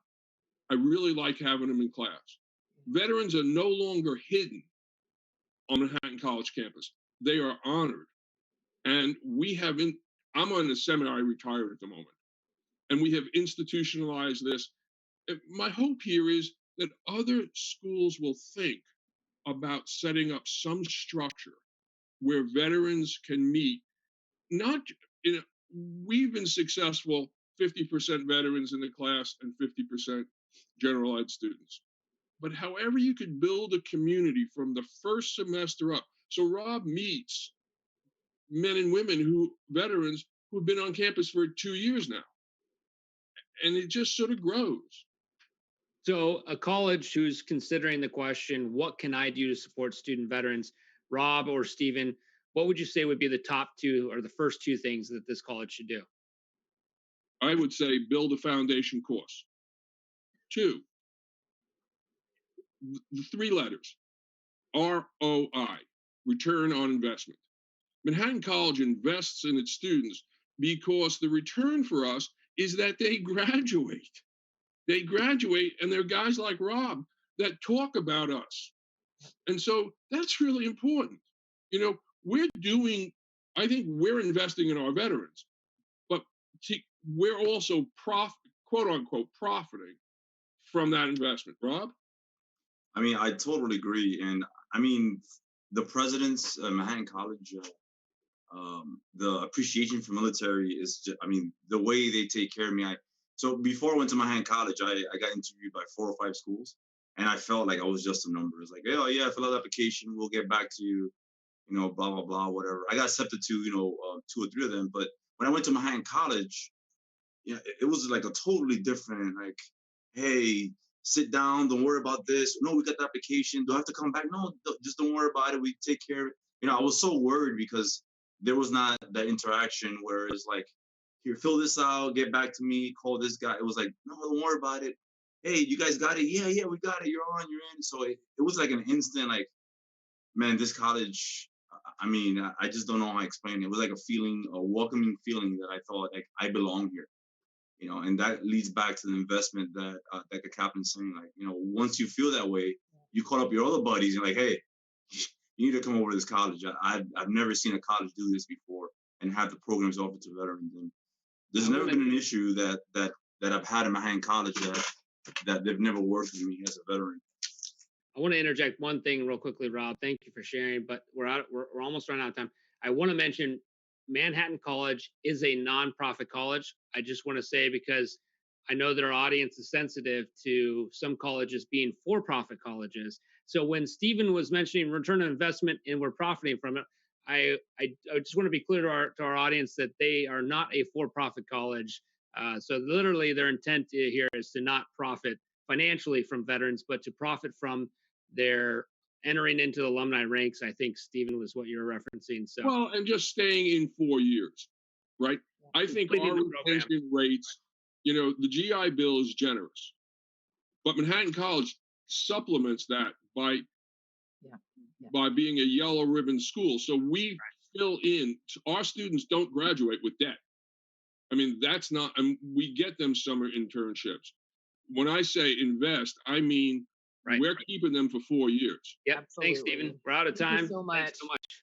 I really like having him in class. Veterans are no longer hidden on Manhattan College campus. They are honored. And I'm on a seminar, I retired at the moment, and we have institutionalized this. My hope here is that other schools will think about setting up some structure where veterans can meet. We've been successful, 50% veterans in the class and 50% general ed students. But however you could build a community from the first semester up. So Rob meets men and women veterans who have been on campus for 2 years now. And it just sort of grows. So a college who's considering the question, what can I do to support student veterans? Rob or Stephen, what would you say would be the top two or the first two things that this college should do? I would say build a foundation course. 2, the 3 letters, ROI, return on investment. Manhattan College invests in its students because the return for us is that they graduate. They graduate, and there are guys like Rob that talk about us. And so that's really important. I think we're investing in our veterans, but we're also quote unquote profiting from that investment. Rob? I totally agree. And the president's Manhattan College, the appreciation for military is just, the way they take care of me. So before I went to Manhattan College, I got interviewed by 4 or 5 schools, and I felt like I was just a number. It's like, oh yeah, fill out the application, we'll get back to you, blah, blah, blah, whatever. I got accepted to, 2 or 3 of them. But when I went to Manhattan College, it was like a totally different, like, hey, sit down, don't worry about this. No, we got the application. Do I have to come back? No, just don't worry about it. We take care of it. You know, I was so worried because there was not that interaction where it's like, here, fill this out, get back to me, call this guy. It was like, no, don't worry about it. Hey, you guys got it? Yeah, we got it. You're on, you're in. So it was like an instant, like, man, this college, I mean, I just don't know how to explain it. It was like a feeling, a welcoming feeling that I thought like I belong here, you know, and that leads back to the investment that that the captain's saying, like, you know, once you feel that way, you call up your other buddies and like, hey, you need to come over to this college. I've never seen a college do this before and have the programs offered to veterans. And there's never been an issue that I've had in my hand college that they've never worked with me as a veteran. I want to interject one thing real quickly, Rob. Thank you for sharing, but we're almost running out of time. I want to mention Manhattan College is a nonprofit college. I just want to say, because I know that our audience is sensitive to some colleges being for-profit colleges. So when Stephen was mentioning return on investment and we're profiting from it, I just want to be clear to our audience that they are not a for-profit college. So literally their intent here is to not profit financially from veterans, but to profit from their entering into the alumni ranks. I think, Stephen, was what you were referencing. So, well, and just staying in 4 years, right? I think our retention rates, you know, the GI Bill is generous, but Manhattan College supplements that by being a yellow ribbon school. So we fill in. Our students don't graduate with debt. I mean, that's not. We get them summer internships. When I say invest, I mean we're keeping them for 4 years. Yep. Absolutely. Thanks, Stephen. We're out of time. Thank you so much. Thanks so much.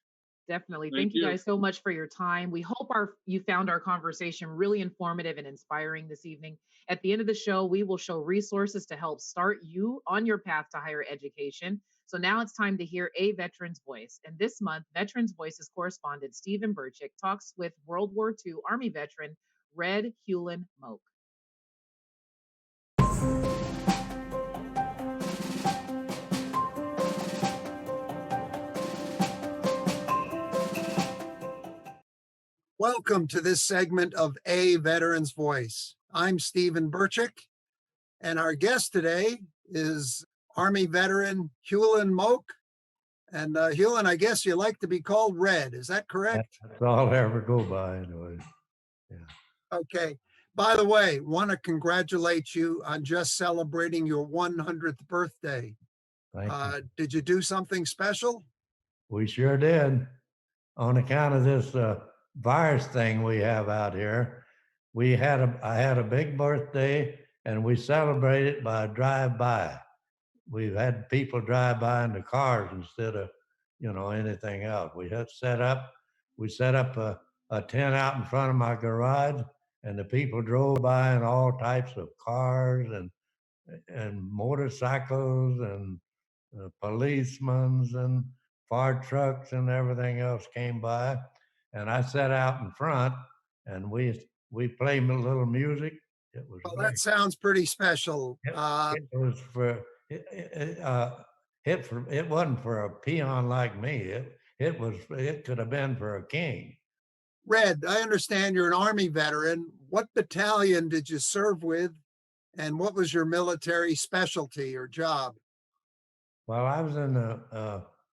Definitely. Thank you guys so much for your time. We hope you found our conversation really informative and inspiring this evening. At the end of the show, we will show resources to help start you on your path to higher education. So now it's time to hear a veteran's voice. And this month, Veterans Voices correspondent Stephen Burchick talks with World War II Army veteran Red Hewlin Moak. Welcome to this segment of A Veteran's Voice. I'm Stephen Burchick, and our guest today is Army veteran Hewlin Moak. And Hewlin, I guess you like to be called Red. Is that correct? That's all I ever go by anyway. Yeah. Okay. By the way, want to congratulate you on just celebrating your 100th birthday. Thank you. Did you do something special? We sure did. On account of this virus thing we have out here, I had a big birthday and we celebrated by a drive-by. We've had people drive by in the cars instead of, you know, anything else. We set up a tent out in front of my garage, and the people drove by in all types of cars and motorcycles and policemen and fire trucks and everything else came by. And I sat out in front and we played a little music. It was well, that sounds pretty special. It was for it wasn't for a peon like me. It could have been for a king. Red, I understand you're an Army veteran. What battalion did you serve with, and what was your military specialty or job? Well, I was in the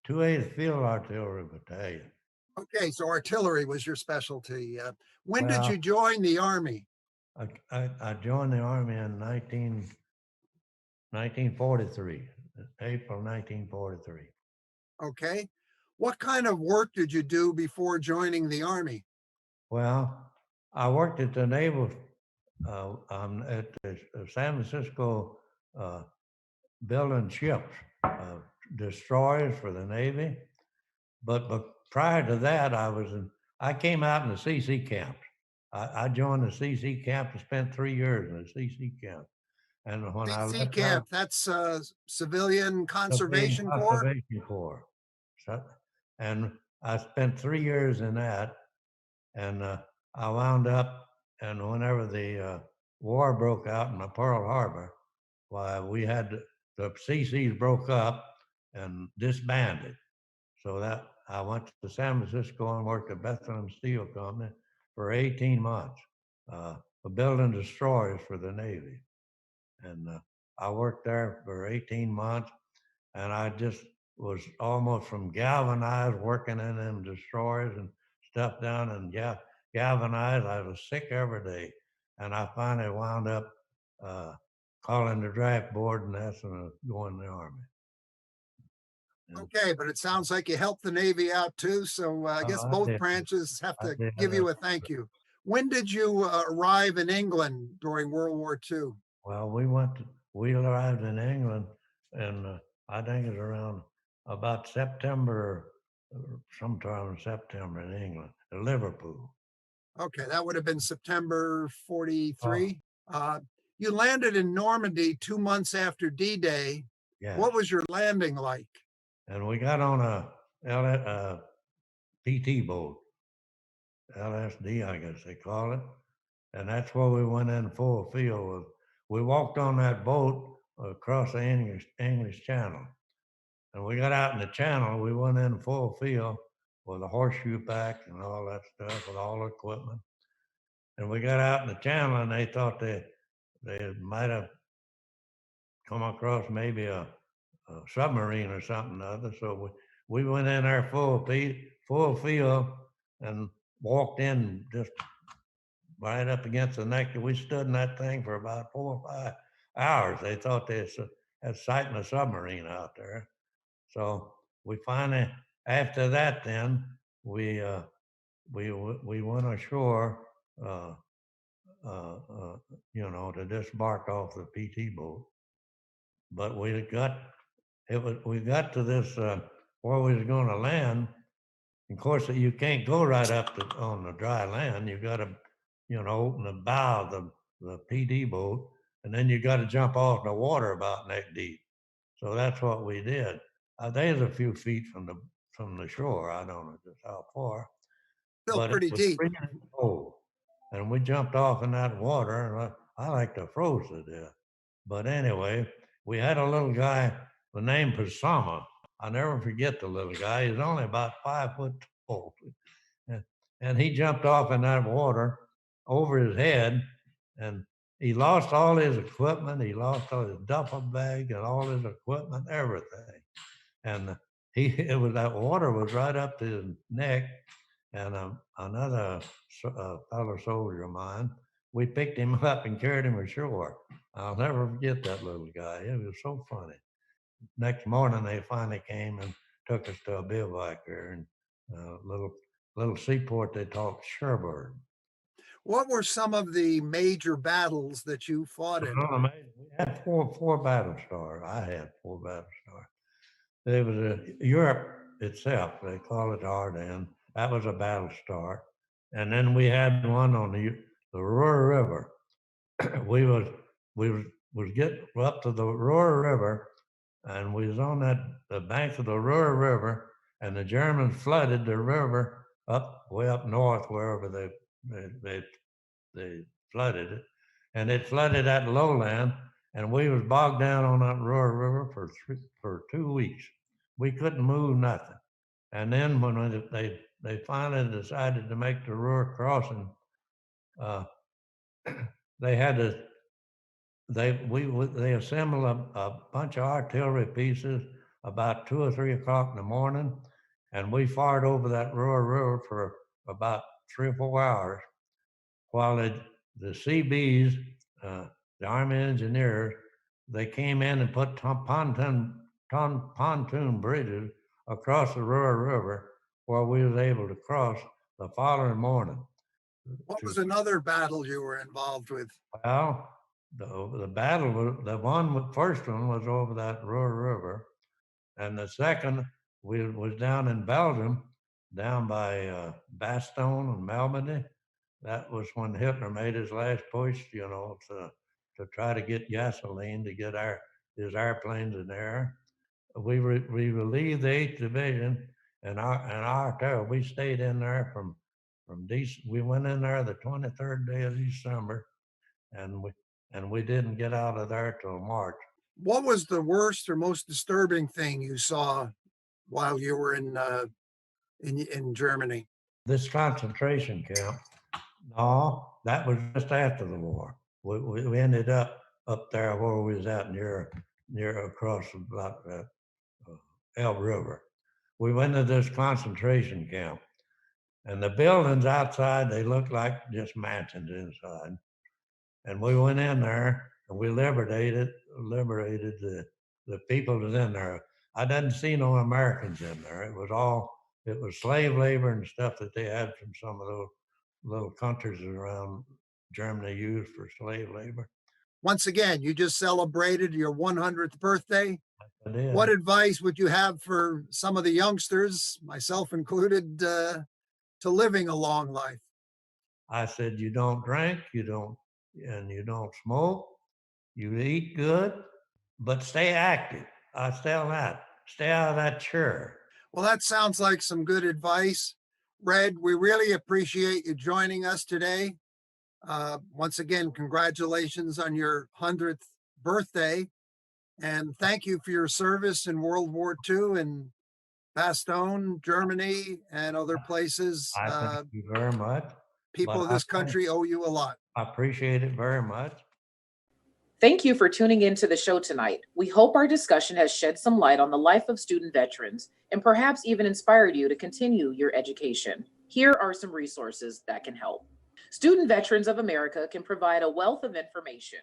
2/8 Field Artillery Battalion. Okay, so artillery was your specialty. When did you join the Army? I joined the Army in 1943, April 1943. Okay. What kind of work did you do before joining the Army? Well, I worked at the naval, at the San Francisco, building ships, destroyers for the Navy. But prior to that, I came out in the CC camps. I joined the CC camp and spent 3 years in the CC camp. And when I left camp, that's Civilian Conservation Corps? Conservation Corps. So, and I spent 3 years in that. And I wound up, and whenever the war broke out in Pearl Harbor, why we had the CCs broke up and disbanded. So that I went to San Francisco and worked at Bethlehem Steel Company for 18 months, building destroyers for the Navy. And I worked there for 18 months, and I just was almost from galvanized, working in them destroyers and stuff down in galvanized. I was sick every day, and I finally wound up calling the draft board and asking to go in the Army. Okay, but it sounds like you helped the Navy out too. So I guess I both did. branches have I to did. give you a thank you. When did you arrive in England during World War II? Well, we arrived in England, and I think it's around about September, sometime in September in England, in Liverpool. Okay, that would have been September 43. Oh. You landed in Normandy 2 months after D-Day. Yes. What was your landing like? And we got on a PT boat, LSD, I guess they call it. And that's where we went in full field with. We walked on that boat across the English Channel. And we got out in the channel, we went in full field with a horseshoe pack and all that stuff, with all the equipment. And we got out in the channel, and they thought they might have come across maybe a submarine or something or other. So we went in there full field and walked in just right up against the neck. We stood in that thing for about 4 or 5 hours. They thought they had sighting a submarine out there. So we finally, after that, then we went ashore, to disembark off the PT boat. But we got to this where we was going to land. Of course, you can't go right up on the dry land. You got to, open the bow of the PD boat, and then you got to jump off the water about neck deep. So that's what we did. There's a few feet from the shore. I don't know just how far. Still but pretty it was deep. freezing cold. And we jumped off in that water, and I like to froze to death. But anyway, we had a little guy, the name Pasama. I'll never forget the little guy. He's only about 5 foot tall. And he jumped off in that water over his head, and he lost all his equipment. He lost all his duffel bag and all his equipment, everything. And that water was right up to his neck. And another fellow soldier of mine, we picked him up and carried him ashore. I'll never forget that little guy. It was so funny. Next morning, they finally came and took us to a bivouac there in a little seaport they called Cherbourg. What were some of the major battles that you fought in? We had four battle stars. I had 4 battle stars. There was Europe itself. They call it Ardennes. That was a battle star. And then we had one on the Ruhr River. we was getting up to the Ruhr River, and we was on the banks of the Ruhr River, and the Germans flooded the river way up north, wherever they flooded it, and it flooded that lowland, and we was bogged down on that Ruhr River for 2 weeks. We couldn't move nothing. And then when they finally decided to make the Ruhr crossing, they had to. They assembled a bunch of artillery pieces about 2 or 3 o'clock in the morning, and we fired over that Ruhr River for about 3 or 4 hours, while the CBs, the Army Engineers, they came in and put pontoon bridges across the Ruhr River, where we was able to cross the following morning. What was another battle you were involved with? Well, the battle, first one was over that Ruhr River, and the second was down in Belgium, down by Bastogne and Malmedy. That was when Hitler made his last push, to try to get gasoline to get his airplanes in the air. We relieved the 8th Division and our we stayed in there from we went in there the 23rd day of December, and we didn't get out of there till March. What was the worst or most disturbing thing you saw while you were in Germany? This concentration camp. No, that was just after the war. We ended up up there where we was at near across about Elbe River. We went to this concentration camp, and the buildings outside, they looked like just mansions inside. And we went in there and we liberated the people that's in there. I didn't see no Americans in there. It was slave labor and stuff that they had from some of those little countries around Germany used for slave labor. Once again, you just celebrated your 100th birthday. I did. What advice would you have for some of the youngsters, myself included, to living a long life? I said, you don't drink, you don't smoke, you eat good, but stay active. I tell that. Stay out of that chair. Well, that sounds like some good advice. Red, we really appreciate you joining us today. Once again, congratulations on your 100th birthday. And thank you for your service in World War II in Bastogne, Germany, and other places. I thank you very much. People of this country owe you a lot. I appreciate it very much. Thank you for tuning in to the show tonight. We hope our discussion has shed some light on the life of student veterans and perhaps even inspired you to continue your education. Here are some resources that can help. Student Veterans of America can provide a wealth of information.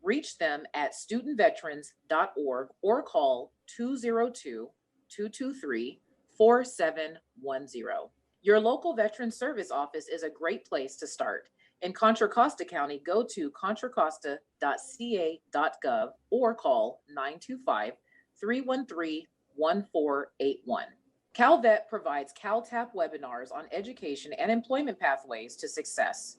Reach them at studentveterans.org or call 202-223-4710. Your local Veteran Service Office is a great place to start. In Contra Costa County, go to contracosta.ca.gov or call 925-313-1481. CalVet provides CalTap webinars on education and employment pathways to success.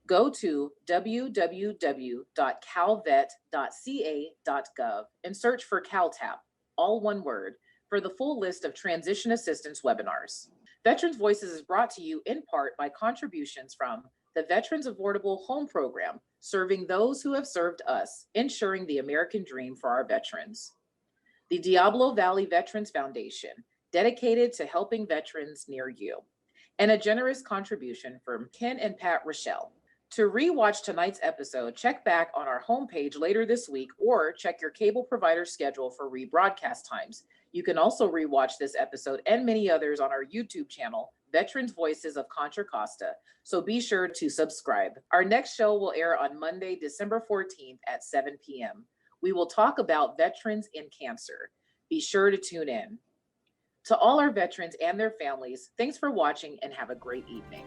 Go to www.calvet.ca.gov and search for CalTap, all one word, for the full list of transition assistance webinars. Veterans Voices is brought to you in part by contributions from the Veterans Affordable Home Program, serving those who have served us, ensuring the American dream for our veterans. The Diablo Valley Veterans Foundation, dedicated to helping veterans near you. And a generous contribution from Ken and Pat Rishell. To rewatch tonight's episode, check back on our homepage later this week or check your cable provider schedule for rebroadcast times. You can also rewatch this episode and many others on our YouTube channel, Veterans Voices of Contra Costa, so be sure to subscribe. Our next show will air on Monday, December 14th at 7 p.m. We will talk about veterans and cancer. Be sure to tune in. To all our veterans and their families, thanks for watching and have a great evening.